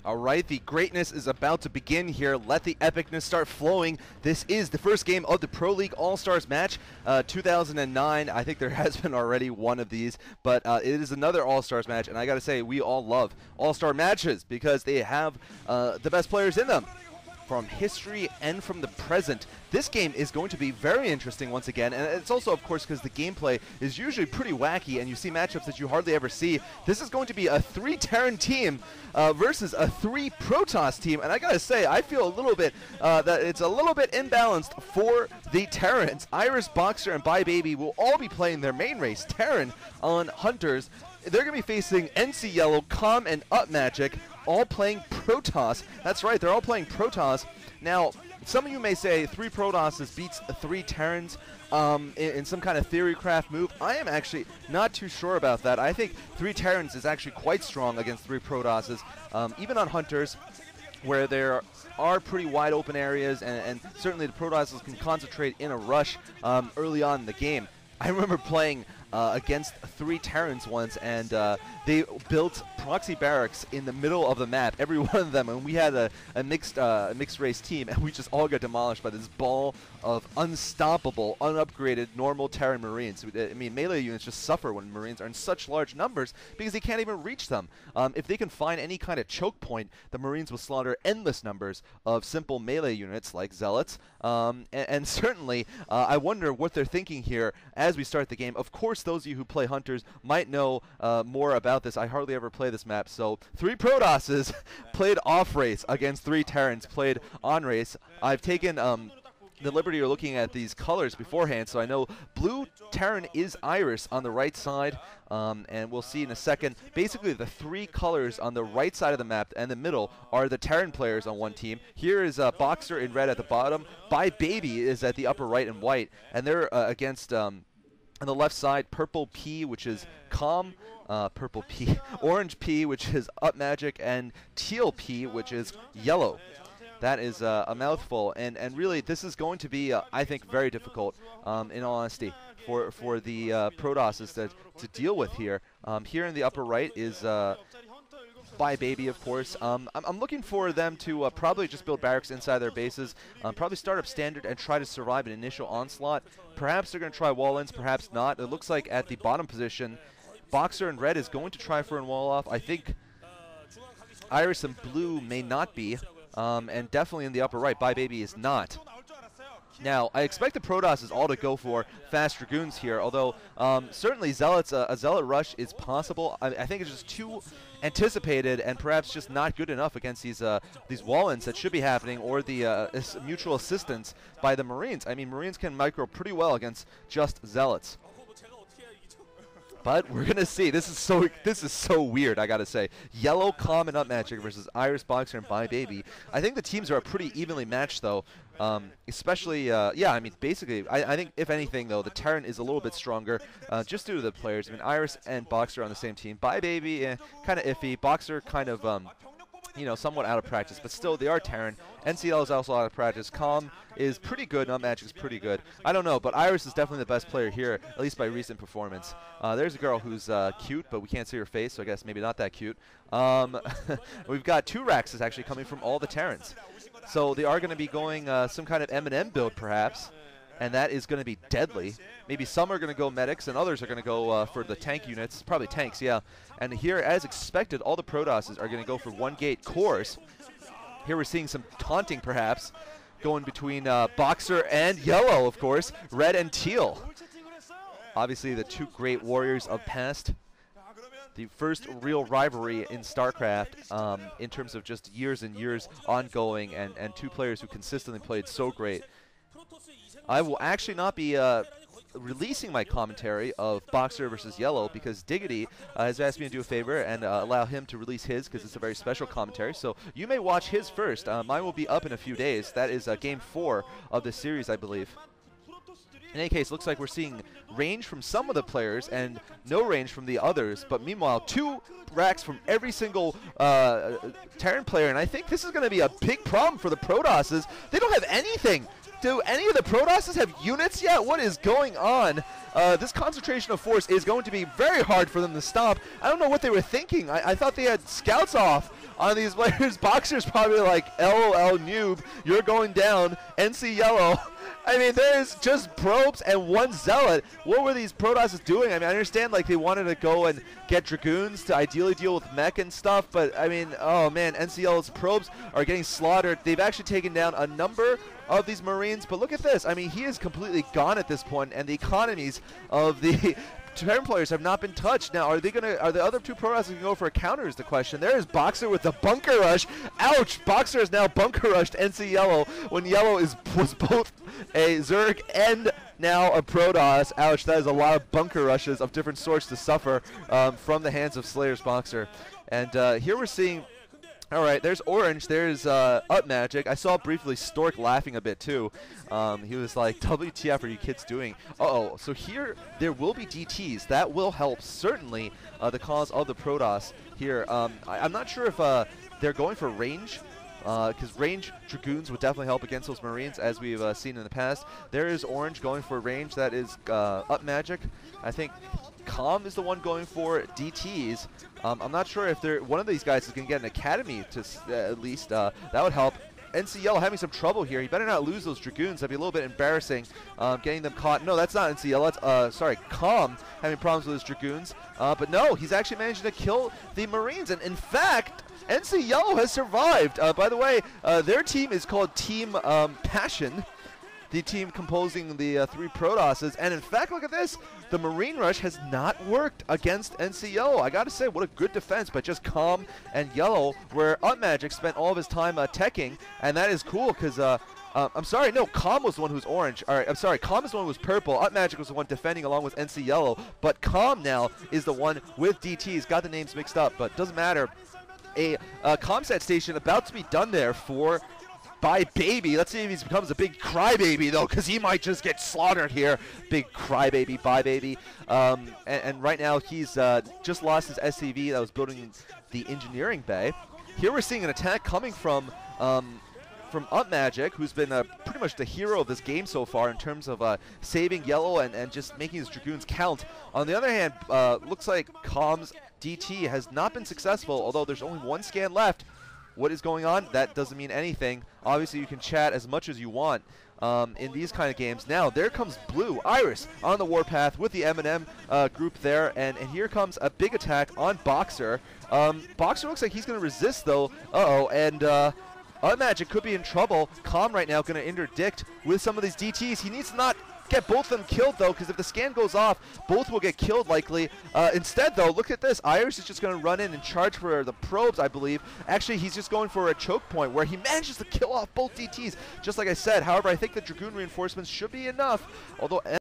All right, the greatness is about to begin here. Let the epicness start flowing. This is the first game of the Pro League All-Stars match, 2009. I think there has been already one of these, but it is another All-Stars match, and I got to say, we all love All-Star matches because they have the best players in them from history and from the present. This game is going to be very interesting once again, and it's also, of course, because the gameplay is usually pretty wacky, and you see matchups that you hardly ever see. This is going to be a 3 Terran team versus a 3 Protoss team, and I gotta say, I feel a little bit that it's a little bit imbalanced for the Terrans. Iris, Boxer, and Bye Baby will all be playing their main race, Terran, on Hunters. They're going to be facing NC Yellow, Com, and Upmagic, all playing Protoss. That's right, they're all playing Protoss. Now, some of you may say 3 Protosses beats 3 Terrans in some kind of theorycraft move. I am actually not too sure about that. I think 3 Terrans is actually quite strong against 3 Protosses, even on Hunters, where there are pretty wide open areas, and certainly the Protosses can concentrate in a rush early on in the game. I remember playing against 3 Terrans once, and they built proxy barracks in the middle of the map, every one of them, and we had a mixed race team, and we just all got demolished by this ball of unstoppable, unupgraded, normal Terran Marines. I mean, melee units just suffer when Marines are in such large numbers because they can't even reach them. If they can find any kind of choke point, the Marines will slaughter endless numbers of simple melee units like Zealots, and certainly I wonder what they're thinking here as we start the game. Of course, those of you who play Hunters might know more about this. I hardly ever play this map. So 3 Protosses played off race against 3 Terrans played on race. I've taken the liberty of looking at these colors beforehand, so I know blue Terran is Iris on the right side, and we'll see in a second. Basically, the 3 colors on the right side of the map and the middle are the Terran players on one team. Here is Boxer in red at the bottom. Bye Baby is at the upper right in white, and they're against on the left side, Purple P, which is Com, Purple P, Orange P, which is Upmagic, and Teal P, which is Yellow. That is a mouthful, and really this is going to be, I think, very difficult, in all honesty, for the Protosses to deal with here. Here in the upper right is Bye Baby, of course. I'm looking for them to probably just build barracks inside their bases, probably start up standard and try to survive an initial onslaught. Perhaps they're going to try wall-ins, perhaps not. It looks like at the bottom position, Boxer in red is going to try for a wall-off. I think Iris and blue may not be, and definitely in the upper right, Bye Baby is not. Now, I expect the Protosses all to go for fast Dragoons here, although certainly Zealots, a Zealot rush is possible. I think it's just too anticipated and perhaps just not good enough against these wall-ins that should be happening, or the mutual assistance by the Marines. I mean, Marines can micro pretty well against just Zealots. But we're gonna see. This is so weird, I gotta say. Yellow, Com, and Upmagic versus Iris, Boxer, and Bye Baby. I think the teams are pretty evenly matched, though. Especially, yeah, I mean, basically, I think, if anything, though, the Terran is a little bit stronger, just due to the players. I mean, Iris and Boxer are on the same team. Bye Baby, kind of iffy. Boxer, kind of, you know, somewhat out of practice, but still, they are Terran. NCL is also out of practice. Com is pretty good. Upmagic is pretty good. I don't know, but Iris is definitely the best player here, at least by recent performance. There's a girl who's cute, but we can't see her face, so I guess maybe not that cute. We've got 2 Raxes actually coming from all the Terrans. So they are going to be going some kind of M&M build, perhaps, and that is going to be deadly. Maybe some are going to go medics, and others are going to go for the tank units. Probably tanks, yeah. And here, as expected, all the Protosses are going to go for 1-gate cores. Here we're seeing some taunting, perhaps, going between Boxer and Yellow, of course, Red and Teal. Obviously, the 2 great warriors of past. The first real rivalry in StarCraft in terms of just years and years ongoing, and 2 players who consistently played so great. I will actually not be releasing my commentary of Boxer versus Yellow because Diggity has asked me to do a favor and allow him to release his because it's a very special commentary. So you may watch his first. Mine will be up in a few days. That is Game 4 of the series, I believe. In any case, looks like we're seeing range from some of the players and no range from the others. But meanwhile, 2 racks from every single Terran player. And I think this is going to be a big problem for the Protosses. They don't have anything Do any of the Protosses have units yet? What is going on? This concentration of force is going to be very hard for them to stop. I don't know what they were thinking. I thought they had scouts off on these players. Boxer's probably like, LOL noob, you're going down, NC Yellow. I mean, there's just probes and one zealot. What were these Protosses doing? I mean, I understand like they wanted to go and get Dragoons to ideally deal with mech and stuff, but I mean, oh man, NCL's probes are getting slaughtered. They've actually taken down a number of these Marines, but look at this. I mean, he is completely gone at this point, and the economies of the Terran players have not been touched. Now, are the other two Protosses going to go for a counter is the question. There is Boxer with the bunker rush. Ouch! Boxer is now bunker rushed NC Yellow when Yellow was both a Zerg and now a Protoss. Ouch, that is a lot of bunker rushes of different sorts to suffer from the hands of Slayer's Boxer. And here we're seeing, all right, there's Orange, there's Upmagic. I saw briefly Stork laughing a bit too. He was like, WTF are you kids doing? Uh-oh, so here there will be DTs. That will help, certainly, the cause of the Protoss here. I'm not sure if they're going for range, because range Dragoons would definitely help against those Marines, as we've seen in the past. There is Orange going for range. That is Upmagic. I think Calm is the one going for DTs. I'm not sure if one of these guys is going to get an academy to at least. That would help. NC Yellow having some trouble here. He better not lose those Dragoons. That'd be a little bit embarrassing, getting them caught. No, that's not NC Yellow. That's, sorry, Calm having problems with his Dragoons. But no, he's actually managing to kill the Marines. And in fact, NC Yellow has survived. By the way, their team is called Team Passion, the team composing the three Protosses. And in fact, look at this. The Marine Rush has not worked against NC Yellow. I got to say, what a good defense by just Calm and Yellow, where Upmagic spent all of his time teching. And that is cool because, I'm sorry, no, Calm was the one who's orange. All right, I'm sorry, Calm is the one who was purple. Upmagic was the one defending along with NC Yellow. But Calm now is the one with DTs. Got the names mixed up, but doesn't matter. A comsat station about to be done there by Baby. Let's see if he becomes a big crybaby, though, because he might just get slaughtered here. Big crybaby, by Baby. And right now, he's just lost his SCV that was building the engineering bay. Here we're seeing an attack coming from Upmagic, who's been pretty much the hero of this game so far in terms of saving Yellow and just making his Dragoons count. On the other hand, looks like Calm's DT has not been successful, although there's only one scan left. What is going on? That doesn't mean anything. Obviously, you can chat as much as you want in these kind of games. Now, there comes Blue, Iris, on the warpath with the M&M group there, and here comes a big attack on Boxer. Boxer looks like he's going to resist, though. Uh-oh, and Upmagic could be in trouble. Calm right now going to interdict with some of these DTs. He needs to not get both of them killed, though, because if the scan goes off, both will get killed likely. Instead, though, look at this. Iris is just going to run in and charge for the probes, I believe. Actually, he's just going for a choke point where he manages to kill off both DTs, just like I said. However, I think the Dragoon reinforcements should be enough, although